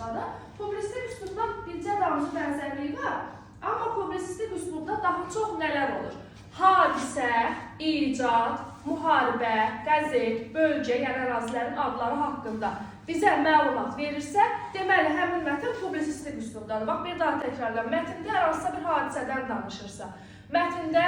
danışanda. Publisistik üslubda bircə damcı bənzərliyi var. Amma publisistik üslubda daha çox nələr olur? Hadisə, icad, müharibə, qəzet, bölgə, yəni ərazilərin adları haqqında bizə məlumat verirsə, deməli, həmin mətn publisistik üslubdadır. Bax, bir daha təkrarlayım. Mətndə hər hansısa bir hadisədən danışırsa, mətndə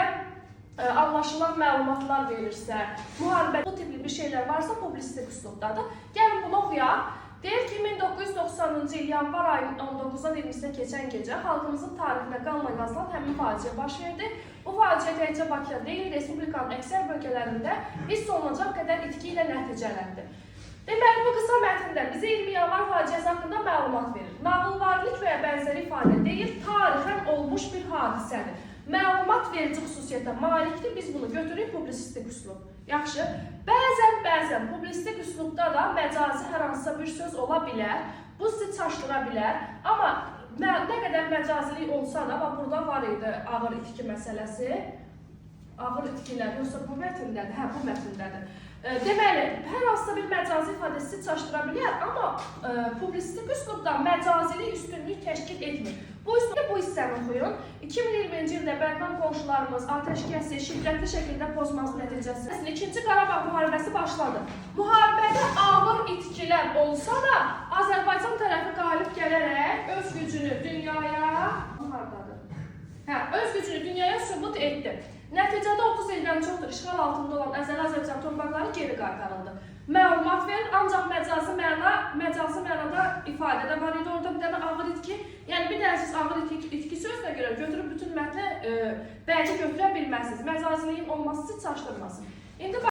anlaşılan məlumatlar verirsə, müharibə, bu tipli bir şeylər varsa publisistik üslubdadır. Gəlin bunu oxuyaq. Deyir ki, 1990-cı il yanvar ayının 19-dan 20-sinə keçən gecə xalqımızın tarixinə qanla yazılan həmin faciə baş verdi. Bu faciə təkcə Bakıda deyil, Respublikanın əksər bölgələrində hiss olunacaq qədər itki ilə nəticələndi. Deməli, bu qısa mətndə bizə 20 yanvar faciəsi haqqında məlumat verir. Nağılvarlıq və ya bənzəri ifadə deyil, tarixən olmuş bir hadisədir. Məlumat verici xüsusiyyətə malikdir, biz bunu götürük publisistik üslub. Yaxşı, bəzən publisistik üslubda da məcazi hər hansısa bir söz ola bilər, bu sizi çaşdıra bilər, amma nə qədər məcazilik olsa da, burada var idi ağır itki məsələsi, ağır itkilər, yoxsa bu mətndədir, hə, bu mətndədir. Deməli, hər hansısa bir məcazi ifadə sizi çaşdıra bilər, amma publisistik üslubda məcazilik üstünlük təşkil etmir. Bu üslubda bu hissəni oxuyun. 2020-ci ildə Bərqan qonşularımız atəşkəsi şiddətli şəkildə pozması nəticəsində İkinci Qarabağ müharibəsi başladı. Müharibədə ağır itkilər olsa da, Azərbaycan tərəfi qalib gələrək öz gücünü dünyaya sübut etdi. Nəticədə 30 ildən çoxdur işğal altında olan əzəli Azərbaycan torpaqları geri qaytarıldı. Məlumat verir, ancaq məcazi mənada ifadədə var idi, orada bir dənə ağır itki, yəni bir dənə siz ağır itki sözünə görə götürüb bütün mətni bəlkə götürə bilməzsiniz. Məcaziliyin olması sizi çaşdırmasın.